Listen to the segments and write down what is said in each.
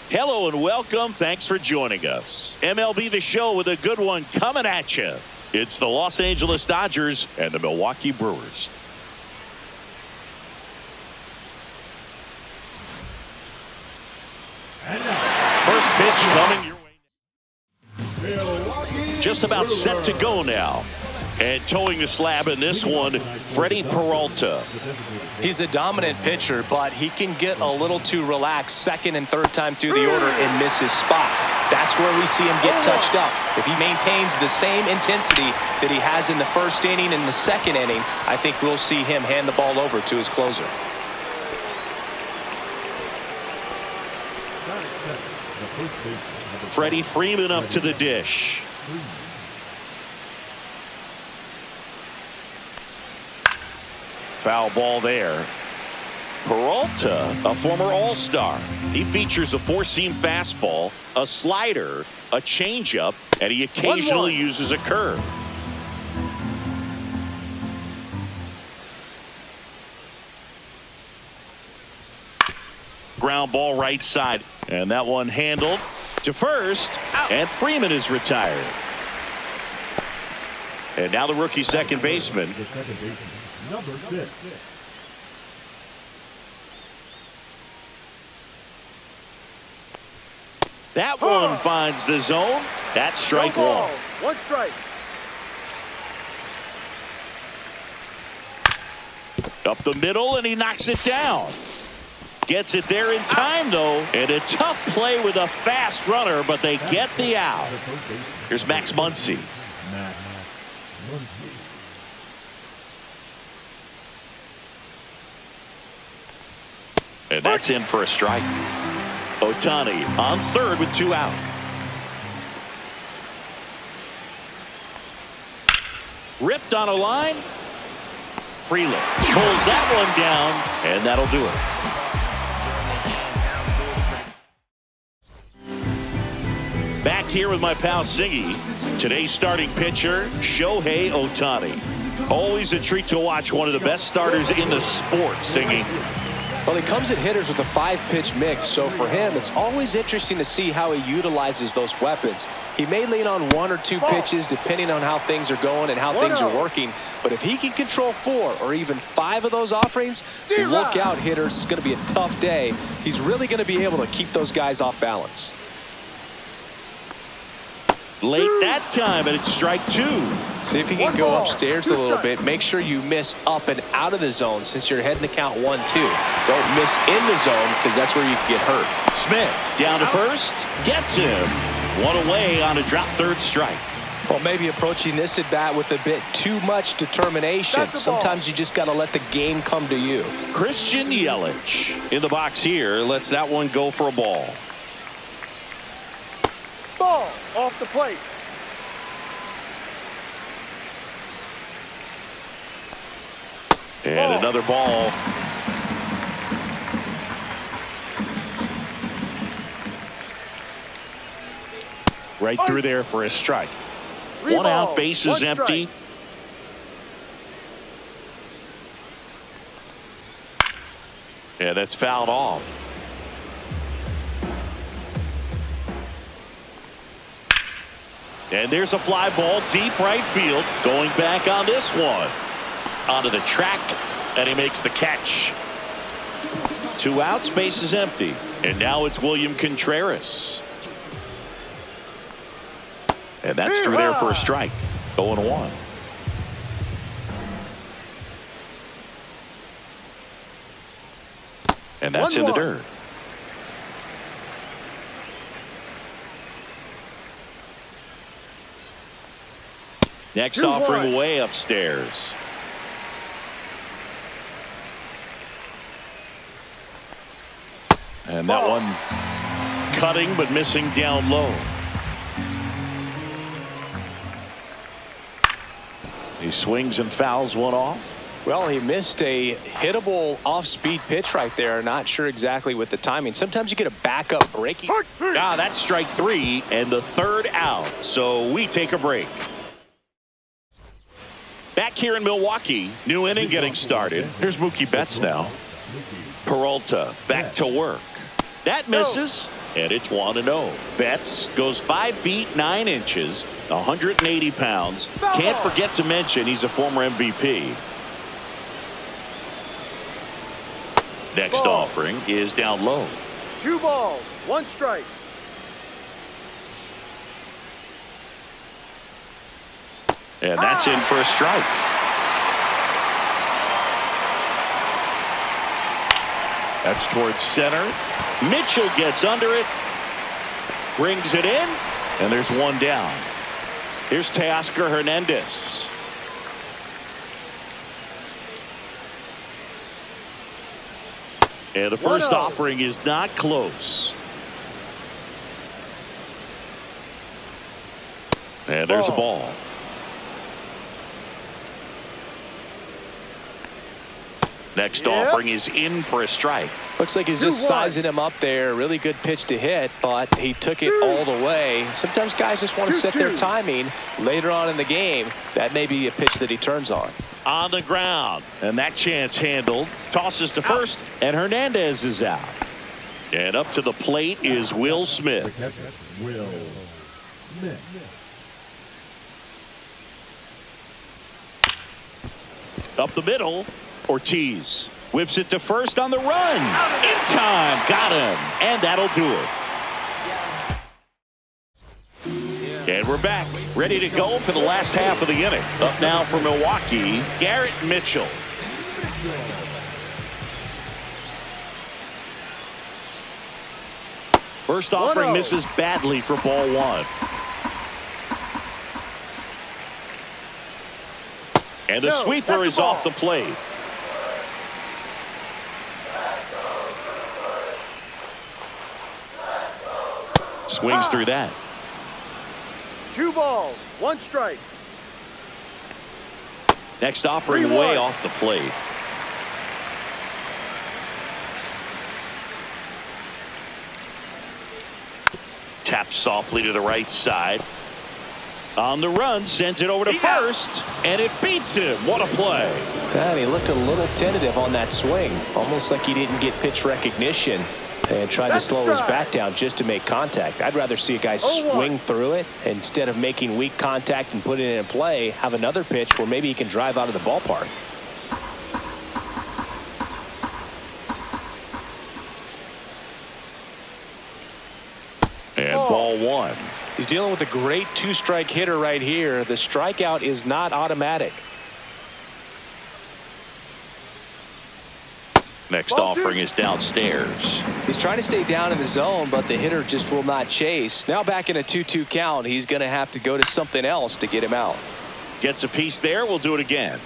Hello and welcome. Thanks for joining us. MLB The Show with a good one coming at you. It's the Los Angeles Dodgers and the Milwaukee Brewers. First pitch coming your way. Just about set to go now. And towing the slab in this one, Freddie Peralta. He's a dominant pitcher, but he can get a little too relaxed second and third time through the order and miss his spots. That's where we see him get touched up. If he maintains the same intensity that he has in the first inning and the second inning, I think we'll see him hand the ball over to his closer. Freddie Freeman up to the dish. Foul ball there. Peralta, a former All-Star. He features a four-seam fastball, a slider, a changeup, and he occasionally uses a curve. Ground ball right side, and that one handled to first, and Freeman is retired. And now the rookie second baseman. Number 6. That one finds the zone. That's strike one. One strike. Up the middle, and he knocks it down. Gets it there in time, though, and a tough play with a fast runner, but they get the out. Here's Max Muncy. And that's in for a strike. Ohtani on third with 2 out. Ripped on a line. Freeland pulls that one down, and that'll do it. Back here with my pal Singy. Today's starting pitcher, Shohei Ohtani. Always a treat to watch one of the best starters in the sport, Singy. Well, he comes at hitters with a 5-pitch mix, so for him, it's always interesting to see how he utilizes those weapons. He may lean on 1 or 2 pitches depending on how things are going and how things are working, but if he can control 4 or even 5 of those offerings, look out, hitters. It's going to be a tough day. He's really going to be able to keep those guys off balance. Late that time, and it's strike 2. See if he can go upstairs a little bit. Make sure you miss up and out of the zone since you're heading the count 1-2. Don't miss in the zone because that's where you can get hurt. Smith down to first, gets him. One away on a drop third strike. Well, maybe approaching this at bat with a bit too much determination. Sometimes you just got to let the game come to you. Christian Yelich in the box here. Lets that one go for a ball. Ball off the plate. And another ball. Right through there for a strike. 1 out, base is empty. Yeah, that's fouled off. And there's a fly ball deep right field. Going back on this one. Onto the track, and he makes the catch. 2 outs, base is empty. And now it's William Contreras. And that's through there for a strike. 0-1. And that's in the dirt. Next offering way upstairs. And that one cutting but missing down low. He swings and fouls one off. Well, he missed a hittable off-speed pitch right there. Not sure exactly with the timing. Sometimes you get a backup breaking. That's strike 3 and the 3rd out. So we take a break. Back here in Milwaukee, new inning getting started. Here's Mookie Betts now. Peralta back to work. That misses. And it's 1-0. Betts goes 5 feet 9 inches, 180 pounds. Can't forget to mention he's a former MVP. Next offering is down low. 2 balls, 1 strike. And that's in for a strike. That's towards center. Mitchell gets under it, brings it in, and there's 1 down. Here's Teoscar Hernandez. And the first offering is not close. And there's a ball. Next offering is in for a strike. Looks like he's just sizing him up there. Really good pitch to hit, but he took it all the way. Sometimes guys just want to set their timing later on in the game. That may be a pitch that he turns on. On the ground, and that chance handled. Tosses to first, and Hernandez is out. And up to the plate is Will Smith. Will Smith. Up the middle, Ortiz whips it to first on the run. In time, got him, and that'll do it. And we're back, ready to go for the last half of the inning. Up now for Milwaukee, Garrett Mitchell. First offering misses badly for ball 1. And the sweeper is off the plate. Swings through that. 2 balls, 1 strike. Next offering way off the plate. Taps softly to the right side. On the run, sends it over to first, and it beats him. What a play. And he looked a little tentative on that swing, almost like he didn't get pitch recognition and tried to slow his bat down just to make contact. I'd rather see a guy swing through it instead of making weak contact and putting it in play, have another pitch where maybe he can drive out of the ballpark. And ball 1. He's dealing with a great 2-strike hitter right here. The strikeout is not automatic. Next offering is downstairs. He's trying to stay down in the zone, but the hitter just will not chase. Now back in a 2-2 count, he's going to have to go to something else to get him out. Gets a piece there. We'll do it again.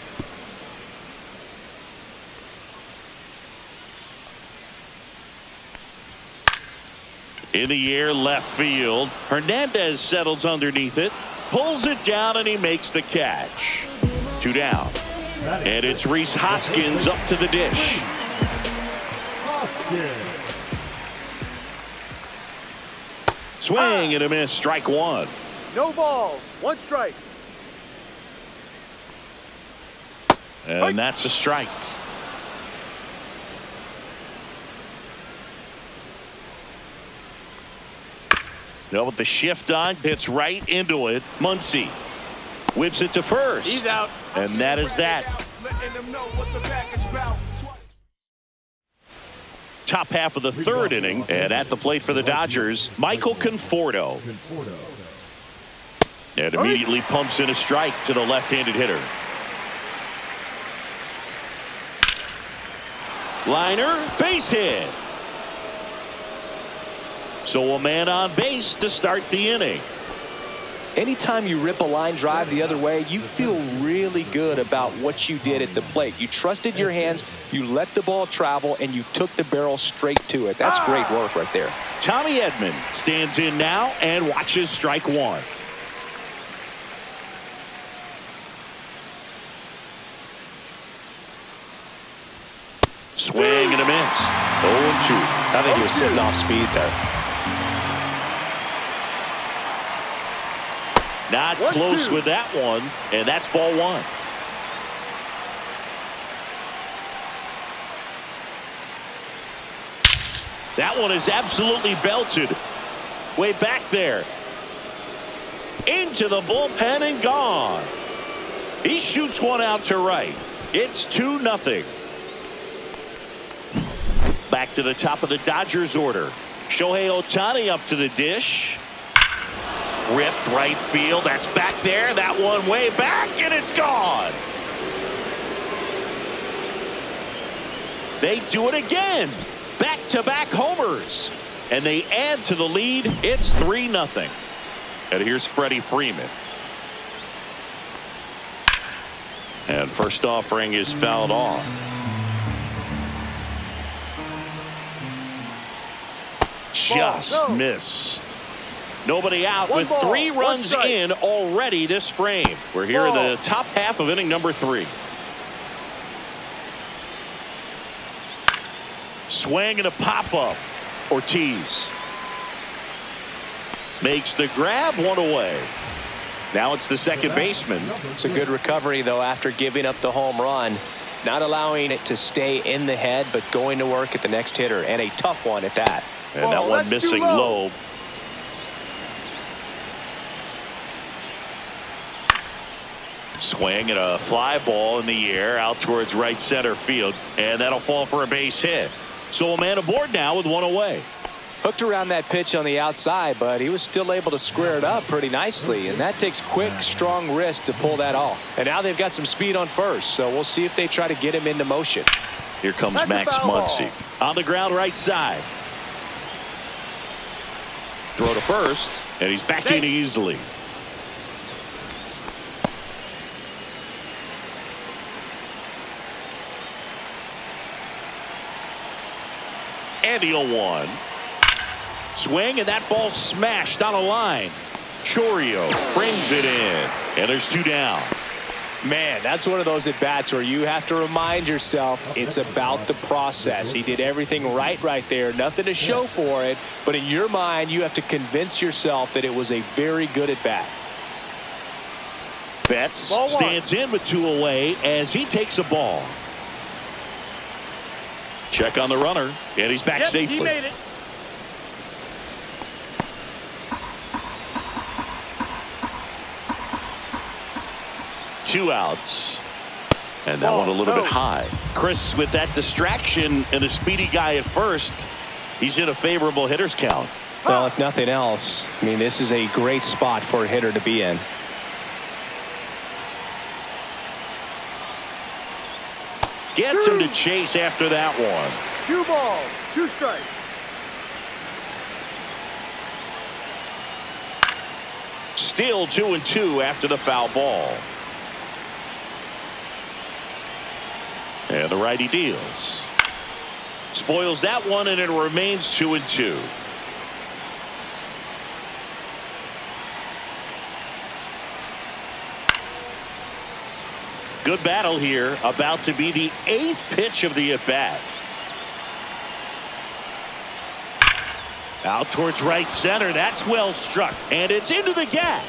In the air, left field. Hernandez settles underneath it, pulls it down, and he makes the catch. 2 down. And it's Rhys Hoskins up to the dish. Swing and a miss, strike 1. No balls, 1 strike. And that's a strike. Now with the shift on, hits right into it. Muncy whips it to first. He's out. And that is that. Top half of the 3rd inning, and at the plate for the Dodgers, Michael Conforto. And immediately pumps in a strike to the left-handed hitter. Liner, base hit. So a man on base to start the inning. Anytime you rip a line drive the other way, you feel really good about what you did at the plate. You trusted your hands, you let the ball travel, and you took the barrel straight to it. That's great work right there. Tommy Edman stands in now and watches strike 1. Swing and a miss. 0-2. I think he was sitting off speed there. Not close with that one, and that's ball 1. That one is absolutely belted. Way back there. Into the bullpen and gone. He shoots one out to right. It's 2-0. Back to the top of the Dodgers order. Shohei Ohtani up to the dish. Ripped right field. That's back there. That one way back, and it's gone. They do it again. Back-to-back homers. And they add to the lead. It's 3-0. And here's Freddie Freeman. And first offering is fouled off. Just missed. Nobody out with 3 runs in already this frame. We're here in the top half of inning number 3. Swing and a pop-up. Ortiz makes the grab, 1 away. Now it's the second baseman. It's a good recovery, though, after giving up the home run. Not allowing it to stay in the head, but going to work at the next hitter, and a tough one at that. And that one missing low. Swing and a fly ball in the air out towards right center field, and that'll fall for a base hit. So a man aboard now with 1 away. Hooked around that pitch on the outside, but he was still able to square it up pretty nicely, and that takes quick, strong wrist to pull that off. And now they've got some speed on first, so we'll see if they try to get him into motion. Here comes Max Muncy on the ground right side. Throw to first, and he's back in easily. And the 0-1. Swing, and that ball smashed on a line. Chorio brings it in, and there's 2 down. Man, that's one of those at-bats where you have to remind yourself it's about the process. He did everything right there. Nothing to show for it, but in your mind, you have to convince yourself that it was a very good at-bat. Betts stands in with 2 away as he takes a ball. Check on the runner, and he's back safely. He made it. Two outs. And that one a little bit high. Chris, with that distraction and a speedy guy at first, he's in a favorable hitter's count. Well, if nothing else, I mean, this is a great spot for a hitter to be in. Gets him to chase after that one. 2 balls, 2 strikes. Still 2-2 after the foul ball. And the righty deals. Spoils that one, and it remains 2-2. Good battle here. About to be the 8th pitch of the at-bat. Out towards right center. That's well struck. And it's into the gap.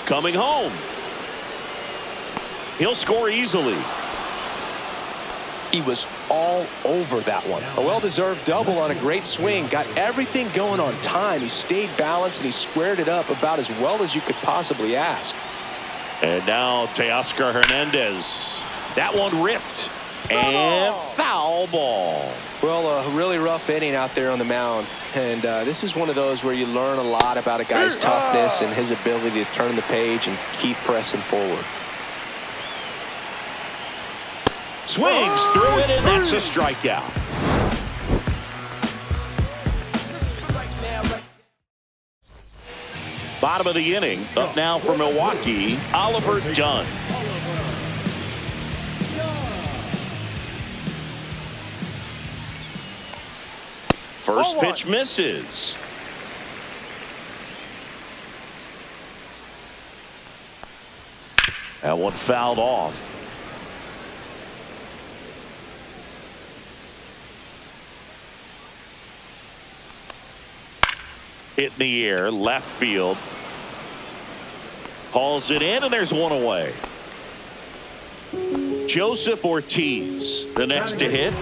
Coming home. He'll score easily. He was all over that one. A well-deserved double on a great swing. Got everything going on time. He stayed balanced, and he squared it up about as well as you could possibly ask. And now Teoscar Hernandez. That one ripped. And foul ball. Well, a really rough inning out there on the mound. And this is one of those where you learn a lot about a guy's toughness and his ability to turn the page and keep pressing forward. Swings through it, and that's a strikeout. Bottom of the inning. Up now for Milwaukee, Oliver Dunn. First pitch misses. That one fouled off. Hit in the air, left field. Hauls it in, and there's 1 away. Joseph Ortiz, the next to hit.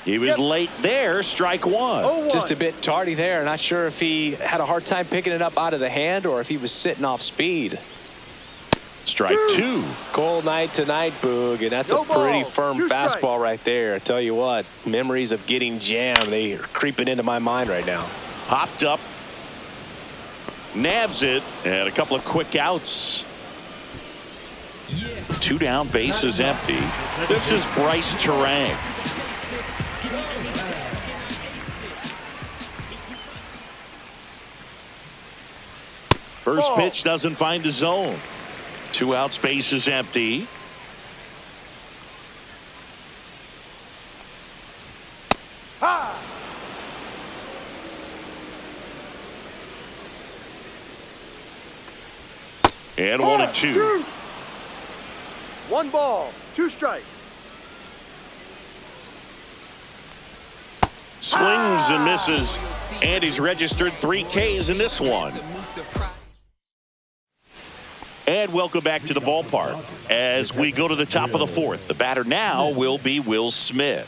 He was late there. Strike one. 0-1. Just a bit tardy there. Not sure if he had a hard time picking it up out of the hand or if he was sitting off speed. Strike two. Cold night tonight, Boog, and that's No a pretty ball. firm 2 strikes. fastball right there. I tell you what, memories of getting jammed, they are creeping into my mind right now. Popped up. Nabs it. And a couple of quick outs. 2 down, bases empty. This is Bryce Terang. First Ball. pitch doesn't find the zone. 2 outs, bases empty. Ha! And 1-2. 1 ball, 2 strikes. Swings and misses. And he's registered 3 Ks in this one. And welcome back to the ballpark as we go to the top of the 4th. The batter now will be Will Smith.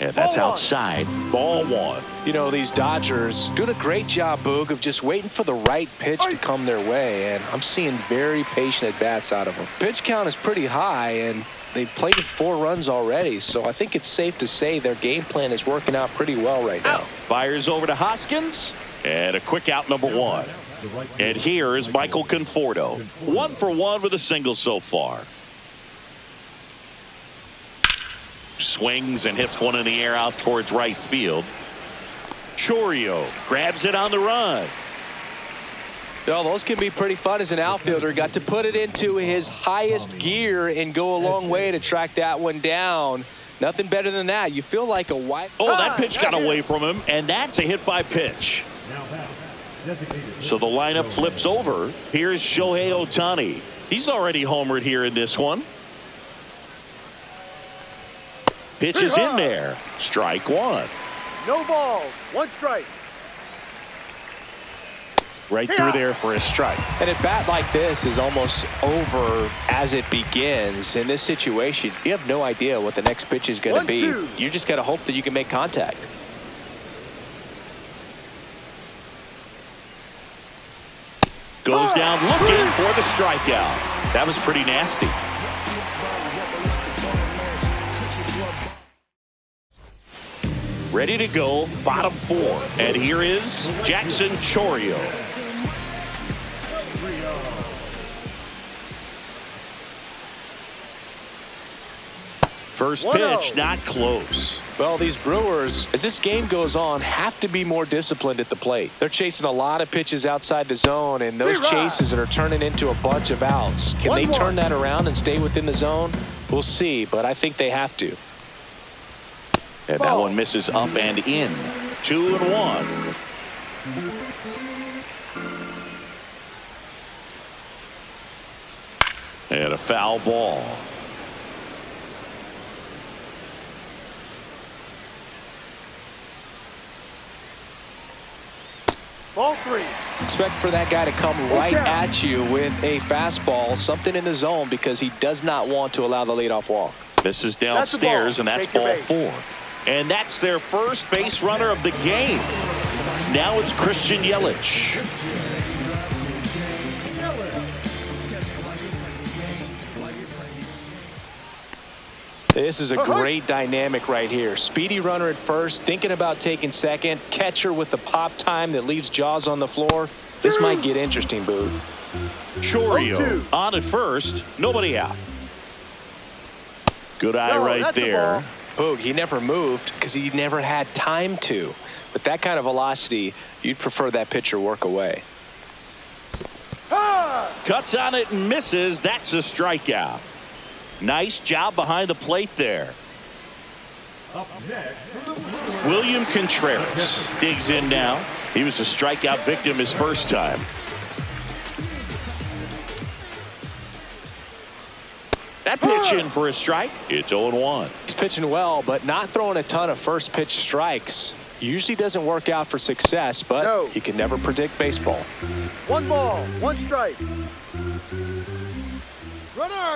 And that's Ball 1. outside. Ball 1. You know, these Dodgers doing a great job, Boog, of just waiting for the right pitch to come their way, and I'm seeing very patient at-bats out of them. Pitch count is pretty high, and they've played 4 runs already, so I think it's safe to say their game plan is working out pretty well right now. Fires over to Hoskins. And a quick out, number 1. And here is Michael Conforto. 1 for 1 with a single so far. Swings and hits one in the air out towards right field. Chorio grabs it on the run. Well, those can be pretty fun as an outfielder. Got to put it into his highest gear and go a long way to track that one down. Nothing better than that. You feel like a white. Oh, that pitch got away from him, and that's a hit by pitch. So the lineup flips over. Here's Shohei Ohtani. He's already homered here in this one. Pitch is in there. Strike 1. No balls, 1 strike. Right through there for a strike. And a bat like this is almost over as it begins. In this situation, you have no idea what the next pitch is going to be. 1-2. You just got to hope that you can make contact. Goes down looking for the strikeout. That was pretty nasty. Ready to go, bottom 4. And here is Jackson Chorio. First 1-0. pitch, not close. Well, these Brewers, as this game goes on, have to be more disciplined at the plate. They're chasing a lot of pitches outside the zone, and those chases are turning into a bunch of outs. Can they turn that around and stay within the zone? We'll see, but I think they have to. And that one misses up and in. 2-1. And a foul ball. Ball 3. Expect for that guy to come right at you with a fastball, something in the zone, because he does not want to allow the leadoff walk. This is downstairs, and that's ball 4. And that's their first base runner of the game. Now it's Christian Yelich. This is a great dynamic right here. Speedy runner at first, thinking about taking second. Catcher with the pop time that leaves Jaws on the floor. This might get interesting, Boo. Chorio on at first. Nobody out. Good eye right there. Boog, he never moved because he never had time to. With that kind of velocity, you'd prefer that pitcher work away. Cuts on it and misses. That's a strikeout. Nice job behind the plate there. William Contreras digs in now. He was a strikeout victim his first time. That pitch in for a strike. It's 0-1. He's pitching well, but not throwing a ton of first pitch strikes. Usually doesn't work out for success, but you can never predict baseball. 1 ball, 1 strike.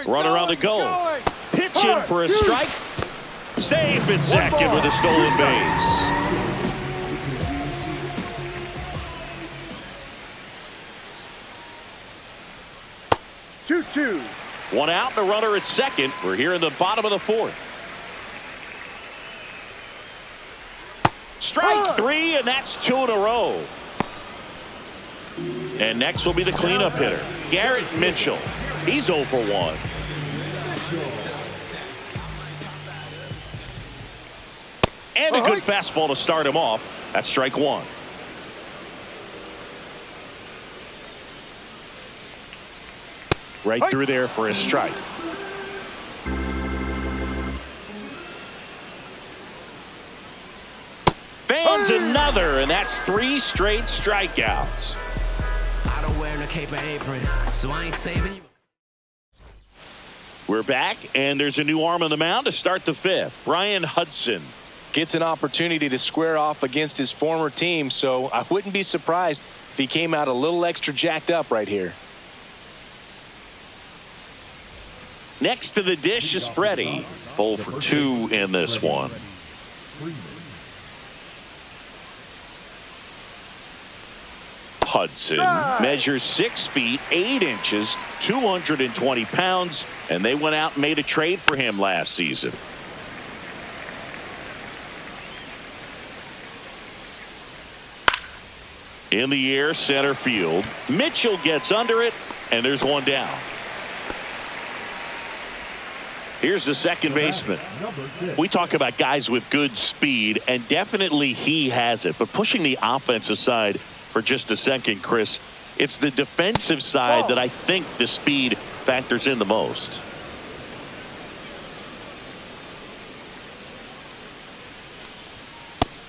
Runner on the go. Pitch in for a strike. Safe at second with a stolen base. Two. 1 out and a runner at second. We're here in the bottom of the 4th. Strike 3, and that's 2 in a row. And next will be the cleanup hitter, Garrett Mitchell. He's 0 for 1. And a good fastball to start him off. That's strike 1. Right through there for a strike. Fans another, and that's 3 straight strikeouts. I don't wear no cape or apron, so I ain't saving you. We're back, and there's a new arm on the mound to start the 5th. Brian Hudson gets an opportunity to square off against his former team, so I wouldn't be surprised if he came out a little extra jacked up right here. Next to the dish is Freddie. 0 for 2 in this one. Hudson measures 6 feet 8 inches, 220 pounds, and they went out and made a trade for him last season. In the air, center field. Mitchell gets under it, and there's 1 down. Here's the second baseman. We talk about guys with good speed, and definitely he has it. But pushing the offense aside for just a second, Chris, it's the defensive side that I think the speed factors in the most.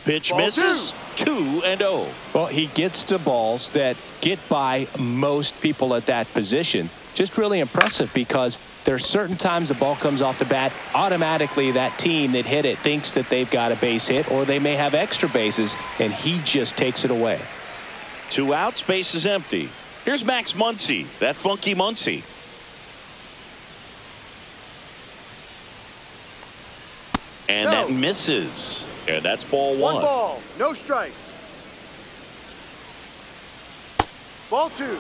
Pitch misses. 2-0. Well, he gets to balls that get by most people at that position. Just really impressive because there are certain times the ball comes off the bat, automatically that team that hit it thinks that they've got a base hit, or they may have extra bases, and he just takes it away. 2 outs, base is empty. Here's Max Muncy, that funky Muncy. And that misses. And that's ball 1. 1 ball, no strikes. Ball 2.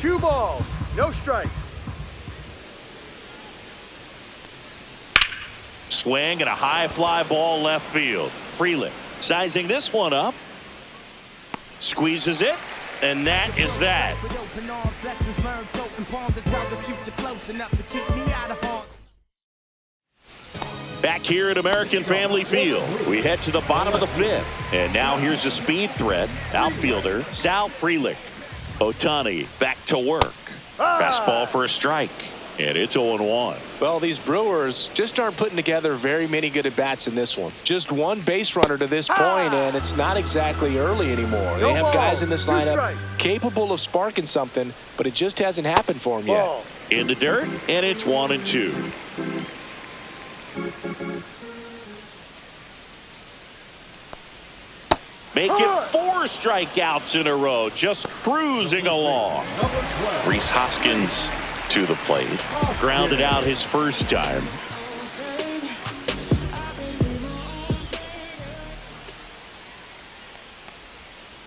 2 balls, no strikes. Swing and a high fly ball left field. Freeland sizing this one up. Squeezes it, and that is that. Back here at American Family Field, we head to the bottom of the 5th. And now here's a speed threat. Outfielder, Sal Frelick. Ohtani back to work. Fastball for a strike. And it's 0-1. Well, these Brewers just aren't putting together very many good at-bats in this one. Just 1 base runner to this point, and it's not exactly early anymore. They have guys in this lineup capable of sparking something, but it just hasn't happened for them yet. In the dirt, and it's 1-2. Make it 4 strikeouts in a row, just cruising along. Rhys Hoskins to the plate. Grounded out his first time.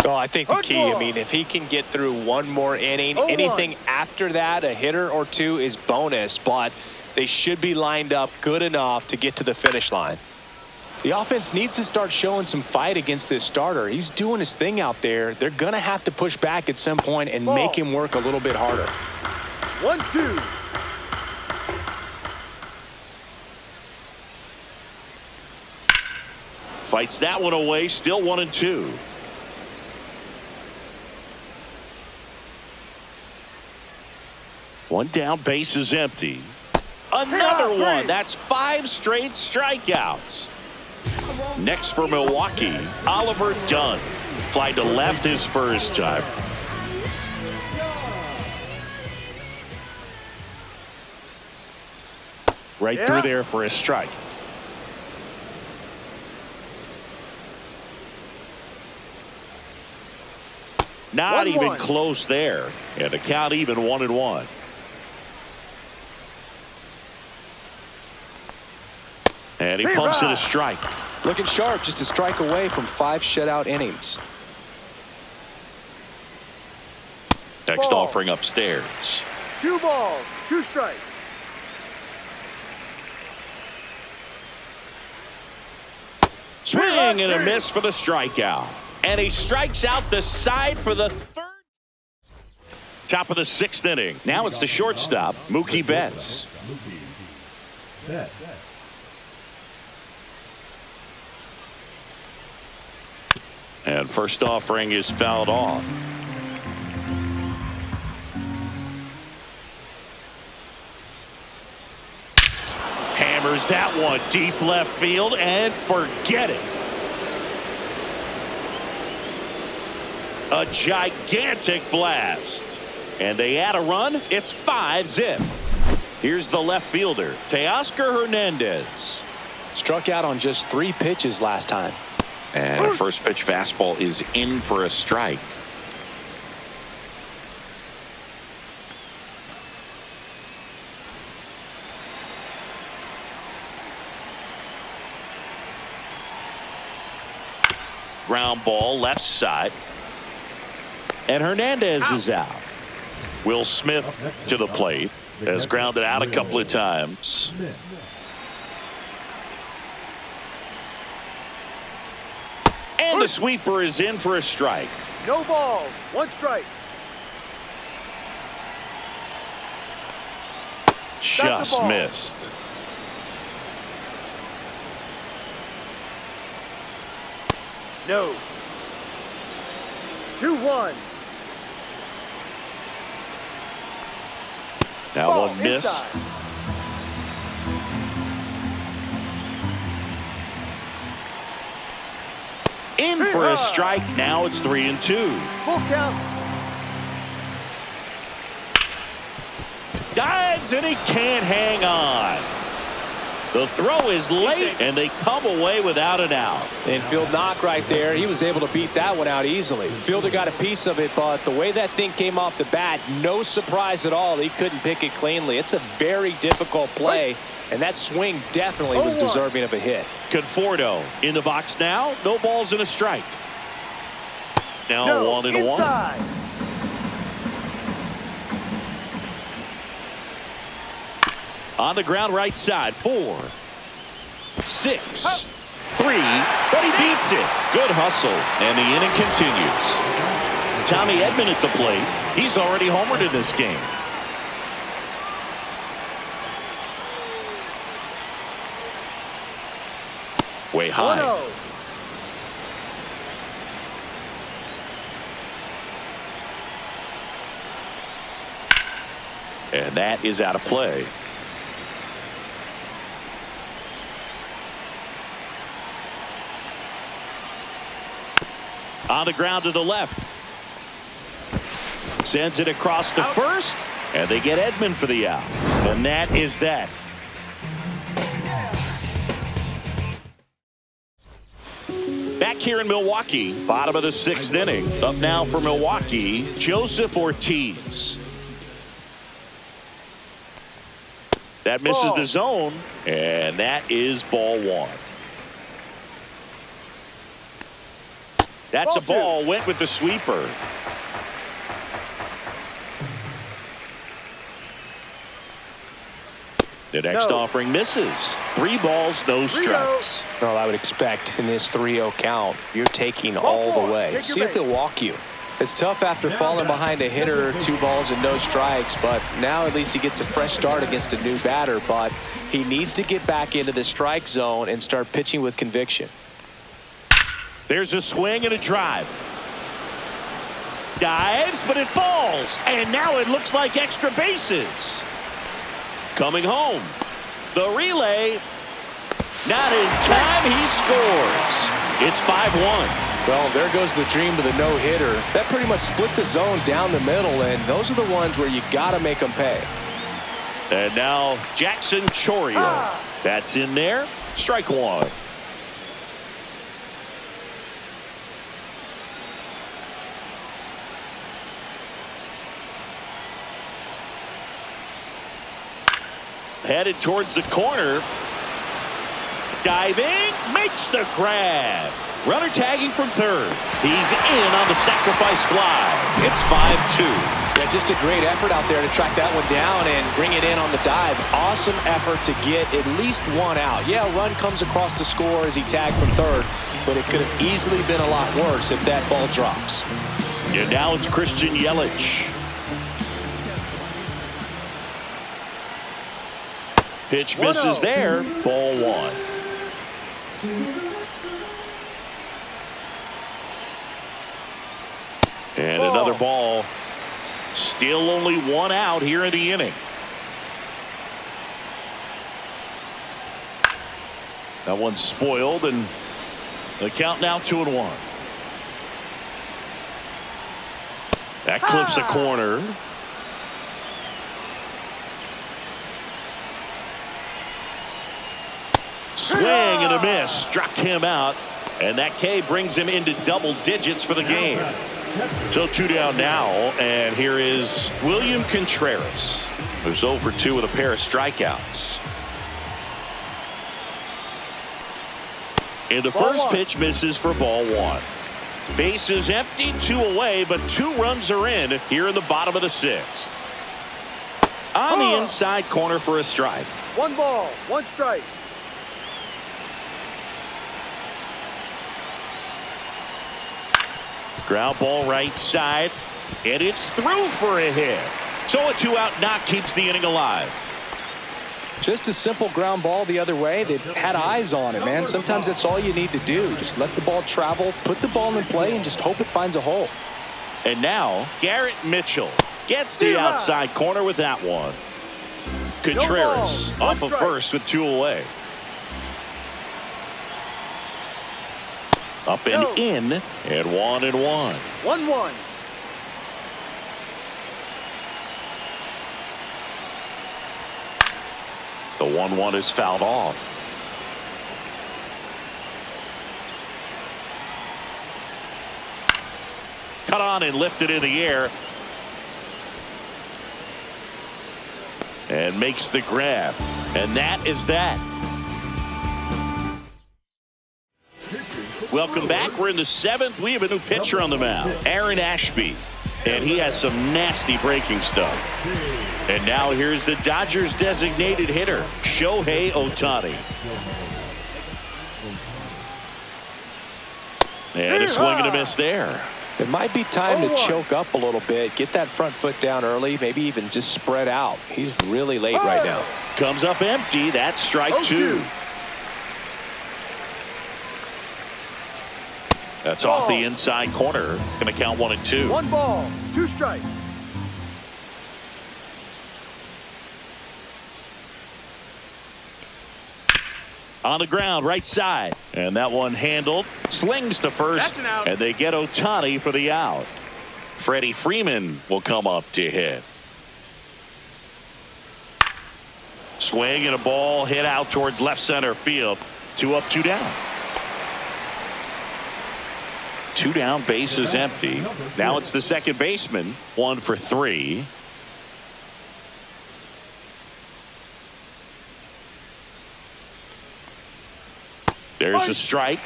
Oh, I think the key, I mean, if he can get through 1 more inning, anything after that, a hitter or 2 is bonus, but they should be lined up good enough to get to the finish line. The offense needs to start showing some fight against this starter. He's doing his thing out there. They're going to have to push back at some point and make him work a little bit harder. 1-2. Fights that one away, still 1-2. One down, base is empty. Another one. That's 5 straight strikeouts. Next for Milwaukee, Oliver Dunn. Fly to left his first time. Right through there for a strike. Not 1-1. even close there. And the count even 1-1. And he pumps it a strike. Looking sharp, just a strike away from 5 shutout innings. Next Ball. offering upstairs. 2 balls, 2 strikes. Swing and a miss for the strikeout. And he strikes out the side for the 3rd. Top of the 6th inning. Now it's the shortstop, Mookie Betts. And first offering is fouled off. Hammers that one deep left field and forget it. A gigantic blast. And they add a run. It's 5-zip. Here's the left fielder, Teoscar Hernandez. Struck out on just 3 pitches last time. And a first pitch fastball is in for a strike. Ground ball left side. And Hernandez is out. Will Smith to the plate. Has grounded out a couple of times. And the sweeper is in for a strike. No balls, 1 strike. Just ball. missed. No. 2-1. That Ball one missed. inside. In for a strike. Now it's 3-2. Full count. Dives and he can't hang on. The throw is late and they come away without an out. Infield knock right there. He was able to beat that one out easily. Fielder got a piece of it, but the way that thing came off the bat, no surprise at all. He couldn't pick it cleanly. It's a very difficult play, and that swing definitely was deserving of a hit. Conforto in the box now. No balls and a strike. Now No, 1-1. inside. On the ground right side. 4, 6, 3, but he beats it. Good hustle, and the inning continues. Tommy Edman at the plate. He's already homered in this game. Way high. 1-0. And that is out of play. On the ground to the left. Sends it across to first. And they get Edman for the out. And that is that. Back here in Milwaukee, bottom of the 6th inning. Up now for Milwaukee, Joseph Ortiz. That misses the zone, and that is ball 1. That's a ball. Went with the sweeper. The next offering misses. 3 balls, no strikes. Well, I would expect in this 3-0 count, you're taking all the way. See if he'll walk you. It's tough after falling behind a hitter, 2 balls and no strikes, but now at least he gets a fresh start against a new batter, but he needs to get back into the strike zone and start pitching with conviction. There's a swing and a drive. Dives, but it falls, and now it looks like extra bases. Coming home. The relay. Not in time. He scores. It's 5-1. Well, there goes the dream of the no-hitter. That pretty much split the zone down the middle, and those are the ones where you got to make them pay. And now Jackson Chourio. That's in there. Strike 1. Headed towards the corner. Diving, makes the grab. Runner tagging from third. He's in on the sacrifice fly. It's 5-2. Yeah, just a great effort out there to track that one down and bring it in on the dive. Awesome effort to get at least one out. Yeah, a run comes across to score as he tagged from third, but it could have easily been a lot worse if that ball drops. And now it's Christian Yelich. Pitch misses there. Ball one. And another ball. Still only one out here in the inning. That one's spoiled, and the count now 2-1. That clips a corner. Swing and a miss. Struck him out. And that K brings him into double digits for the game. So 2 down now. And here is William Contreras, who's 0 for 2 with a pair of strikeouts. And the first pitch misses for ball one. Bases empty, 2 away, but 2 runs are in here in the bottom of the 6th. On the inside corner for a strike. 1 ball, 1 strike. Ground ball right side, and it's through for a hit. So a 2-out knock keeps the inning alive. Just a simple ground ball the other way. They had eyes on it, man. Sometimes that's all you need to do. Just let the ball travel, put the ball in play, and just hope it finds a hole. And now Garrett Mitchell gets the outside corner with that one. Contreras off of first with 2 away. Up and in, and 1-1. 1-1. The 1-1 is fouled off. Cut on and lifted in the air. And makes the grab. And that is that. Welcome back. We're in the 7th. We have a new pitcher on the mound, Aaron Ashby. And he has some nasty breaking stuff. And now here's the Dodgers designated hitter, Shohei Ohtani. And a swing and a miss there. It might be time to choke up a little bit, get that front foot down early, maybe even just spread out. He's really late right now. Comes up empty. That's strike 2. That's off the inside corner. Going to count 1-2. 1 ball, 2 strikes. On the ground, right side. And that one handled. Slings to first. And they get Ohtani for the out. Freddie Freeman will come up to hit. Swing and a ball hit out towards left center field. 2 up, 2 down. 2 down, bases empty. Now it's the second baseman. 1 for 3. There's the strike.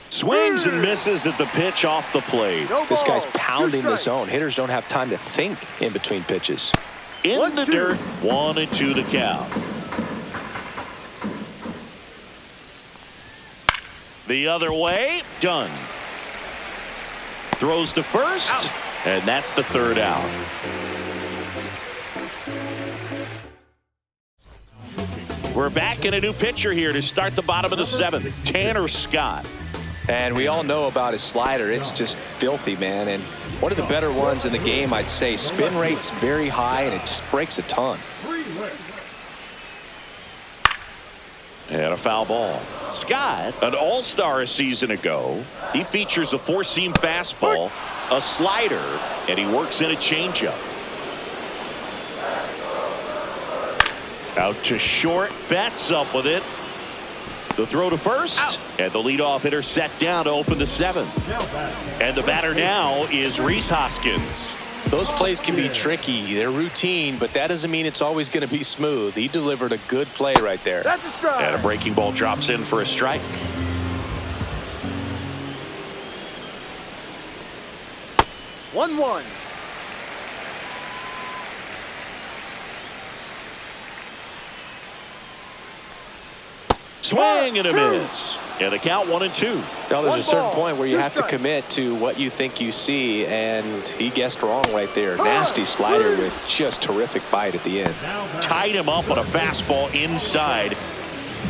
Swings and misses at the pitch off the plate. This guy's pounding the zone. Hitters don't have time to think in between pitches. In the dirt, 1-2 to count. The other way, done. Throws to first, and that's the 3rd out. We're back in a new pitcher here to start the bottom of the 7th, Tanner Scott. And we all know about his slider. It's just filthy, man. And one of the better ones in the game, I'd say. Spin rate's very high, and it just breaks a ton. And a foul ball. Scott, an all-star a season ago. He features a 4-seam fastball, a slider, and he works in a changeup. Out to short, bats up with it. The throw to first. Out. And the leadoff hitter set down to open the 7th. And the batter now is Rhys Hoskins. Those plays can be tricky. They're routine, but that doesn't mean it's always going to be smooth. He delivered a good play right there. That's a strike. And a breaking ball drops in for a strike. One, one. Swing and a miss. And the count 1-2. Now, there's One a certain ball, point where you two have to strikes. commit to what you think you see, and he guessed wrong right there. Nasty slider with just terrific bite at the end. Tied him up on a fastball inside.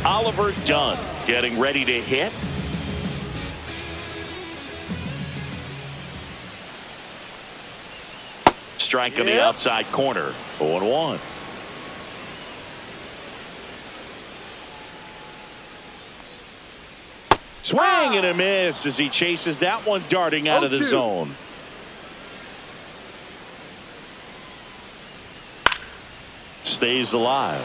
Oliver Dunn getting ready to hit. Strike on the outside corner. 0-1. Swing and a miss as he chases that one darting out of the 0-2. zone. Stays alive.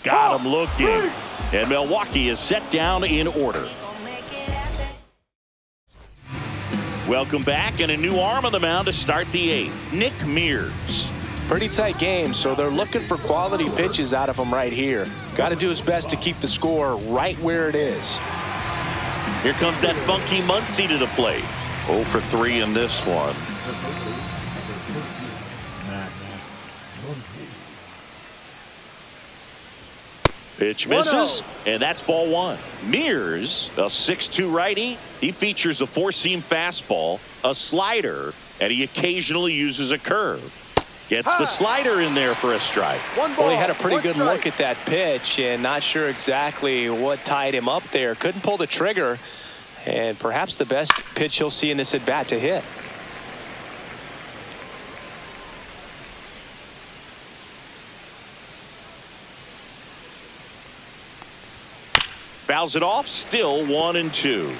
Got him looking. And Milwaukee is set down in order. Welcome back, and a new arm on the mound to start the 8th. Nick Mears. Pretty tight game, so they're looking for quality pitches out of him right here. Got to do his best to keep the score right where it is. Here comes that funky Muncy to the plate. 0 for 3 in this one. Pitch misses, and that's ball 1. Mears, a 6'2 righty. He features a 4-seam fastball, a slider, and he occasionally uses a curve. Gets the slider in there for a strike. Well, he had a pretty good look at that pitch and not sure exactly what tied him up there. Couldn't pull the trigger, and perhaps the best pitch he'll see in this at bat to hit. Fouls it off, still 1-2.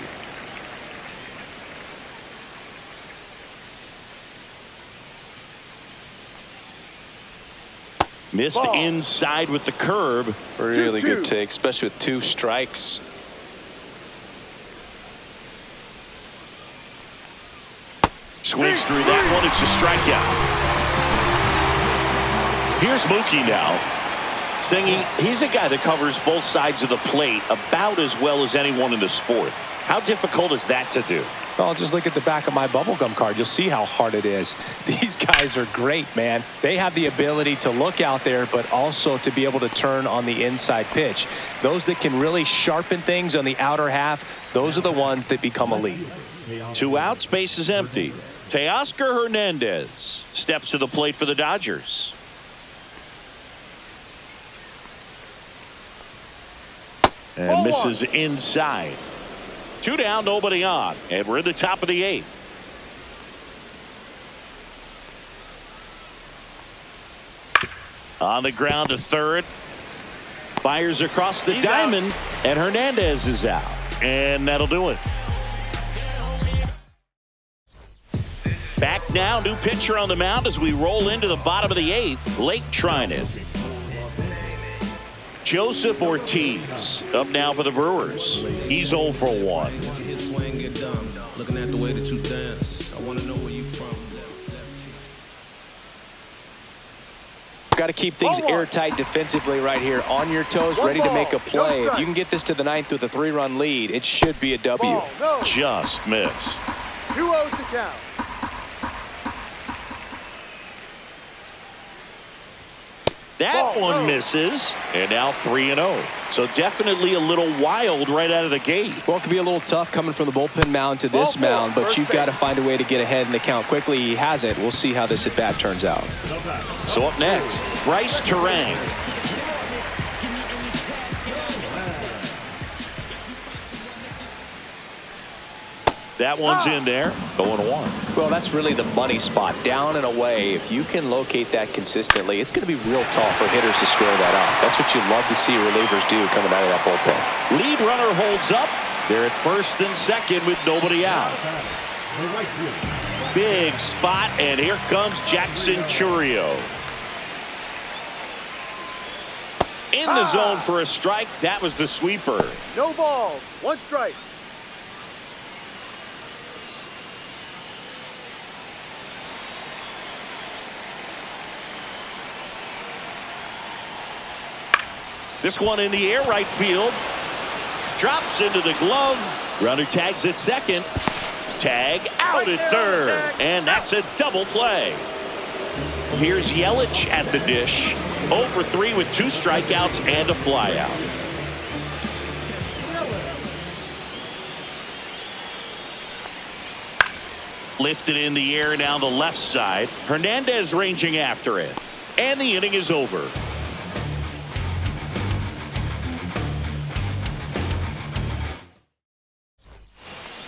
Missed inside with the curve. Really good take, especially with 2 strikes. Swings through that one. It's a strikeout. Here's Mookie now. Singing, he's a guy that covers both sides of the plate about as well as anyone in the sport. How difficult is that to do? Well, just look at the back of my bubblegum card. You'll see how hard it is. These guys are great, man. They have the ability to look out there, but also to be able to turn on the inside pitch. Those that can really sharpen things on the outer half, those are the ones that become elite. 2 outs, base is empty. Teoscar Hernandez steps to the plate for the Dodgers. And misses inside. 2 down, nobody on. And we're in the top of the 8th. On the ground to third. Fires across the diamond. And Hernandez is out. And that'll do it. Back now, new pitcher on the mound as we roll into the bottom of the 8th. Blake Trinan. Joseph Ortiz up now for the Brewers. He's 0 for 1. Looking at the way that you dance, I want to know where you from. Got to keep things airtight defensively right here. On your toes, ready to make a play. If you can get this to the 9th with a 3-run lead, it should be a W. Just missed. 2-0 to count. That one misses, and now 3-0. So definitely a little wild right out of the gate. Well, it could be a little tough coming from the bullpen mound to this mound, but you've got to find a way to get ahead in the count quickly. He hasn't. We'll see how this at bat turns out. So up next, Bryce Terang. That one's in there, 0-1. Well, that's really the money spot, down and away. If you can locate that consistently, it's going to be real tough for hitters to square that up. That's what you love to see relievers do coming out of that bullpen. Lead runner holds up. They're at first and second with nobody out. Big spot, and here comes Jackson Chourio. In the zone for a strike. That was the sweeper. No balls. One strike. This one in the air, right field. Drops into the glove. Runner tags at second. Tag out at third. And that's a double play. Here's Yelich at the dish. 0 for 3 with 2 strikeouts and a flyout. Lifted in the air down the left side. Hernandez ranging after it. And the inning is over.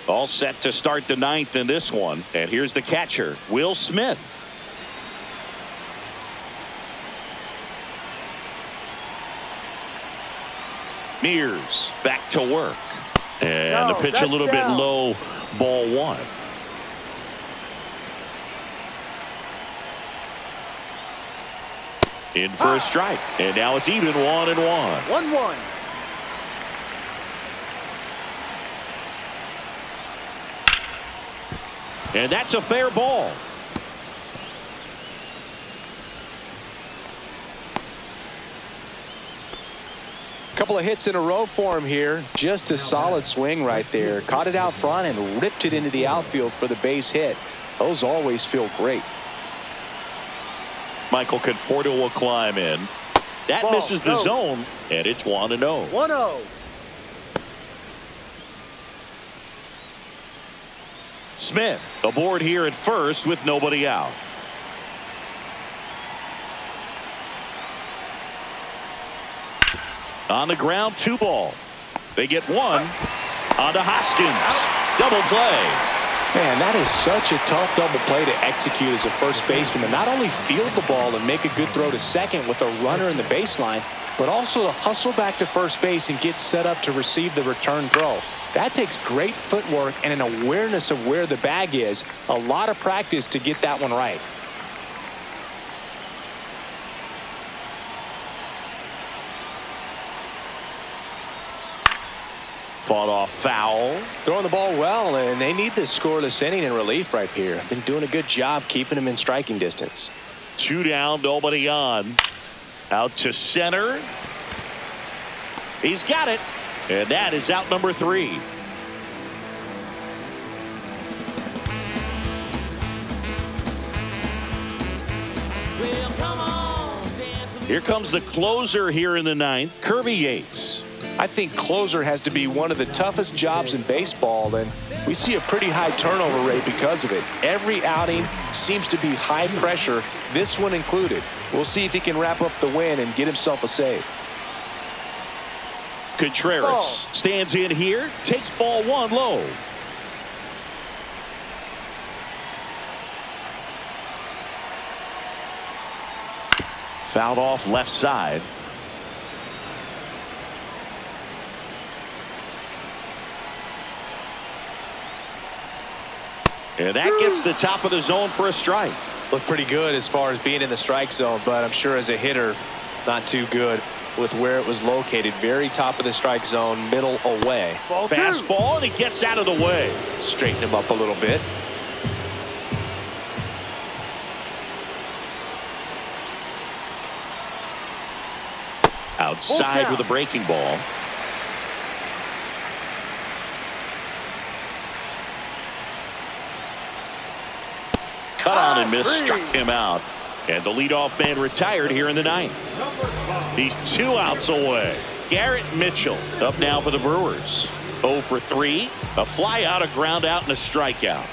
All set to start the 9th in this one. And here's the catcher, Will Smith. Mears back to work. And the pitch a little bit low, ball 1. In for a strike. And now it's even 1-1. 1-1. And that's a fair ball. Couple of hits in a row for him here. Just a solid swing right there. Caught it out front and ripped it into the outfield for the base hit. Those always feel great. Michael Conforto will climb in. That misses the zone, and it's 1-0. 1-0. Smith aboard here at first with nobody out. On the ground, 2 ball. They get 1 onto Hoskins. Double play. Man, that is such a tough double play to execute as a first baseman, to not only field the ball and make a good throw to second with a runner in the baseline, but also to hustle back to first base and get set up to receive the return throw. That takes great footwork and an awareness of where the bag is. A lot of practice to get that one right. Fought off foul. Throwing the ball well, and they need this scoreless inning in relief right here. Been doing a good job keeping him in striking distance. 2 down, nobody on. Out to center. He's got it. And that is out number 3. Here comes the closer here in the 9th, Kirby Yates. I think closer has to be one of the toughest jobs in baseball, and we see a pretty high turnover rate because of it. Every outing seems to be high pressure, this one included. We'll see if he can wrap up the win and get himself a save. Contreras stands in here, takes ball 1 low. Fouled off left side. And that gets the top of the zone for a strike. Looked pretty good as far as being in the strike zone, but I'm sure as a hitter, not too good with where it was located. Very top of the strike zone, middle away. Fastball, and he gets out of the way. Straighten him up a little bit. Outside with a breaking ball. Cut on and miss, struck him out. And the leadoff man retired here in the 9th. He's 2 outs away. Garrett Mitchell up now for the Brewers. 0 for 3. A fly out, a ground out, and a strikeout.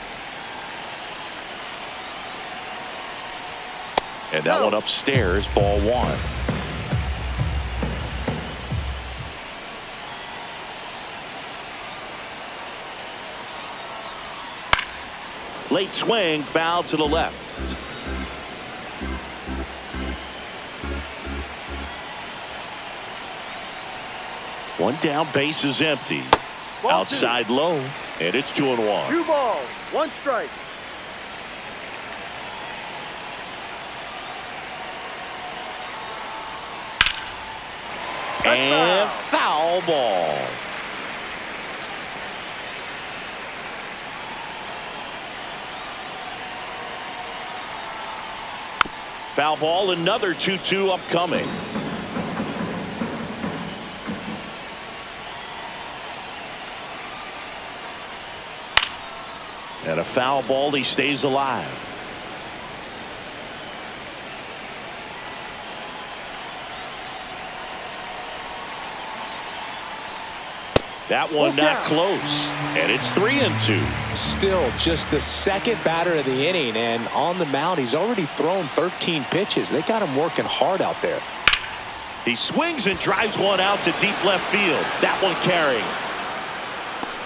And that one upstairs, ball 1. Late swing, foul to the left. One down, base is empty. Outside low, and it's 2-1. 2 balls, 1 strike. And foul ball. Foul ball, another 2-2 upcoming. And a foul ball, he stays alive. That one not close, and it's 3-2. Still just the second batter of the inning, and on the mound, he's already thrown 13 pitches. They got him working hard out there. He swings and drives one out to deep left field. That one carrying.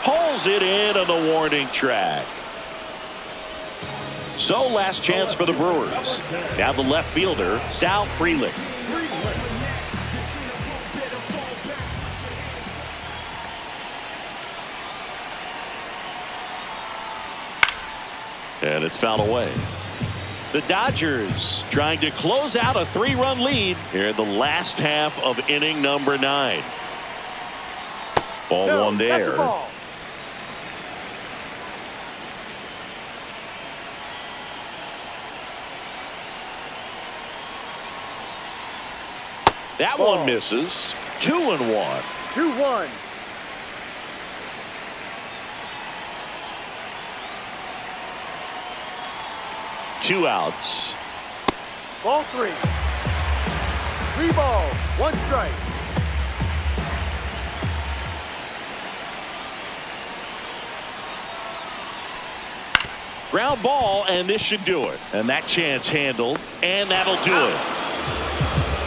Hauls it in on the warning track. So last chance for the Brewers. Now the left fielder, Sal Frelick. And it's fouled away. The Dodgers trying to close out a 3-run lead here in the last half of inning number 9. Ball one there. That one misses. 2-1. 2-1. Two outs. Ball 3. 3 balls, 1 strike. Ground ball, and this should do it. And that chance handled, and that'll do it.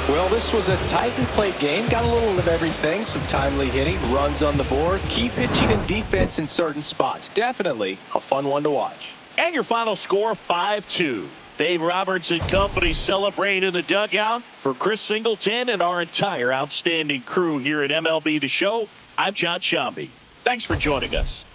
Well, this was a tightly played game. Got a little of everything. Some timely hitting, runs on the board, key pitching, and defense in certain spots. Definitely a fun one to watch. And your final score, 5-2. Dave Roberts and company celebrate in the dugout. For Chris Singleton and our entire outstanding crew here at MLB The Show, I'm John Shambi. Thanks for joining us.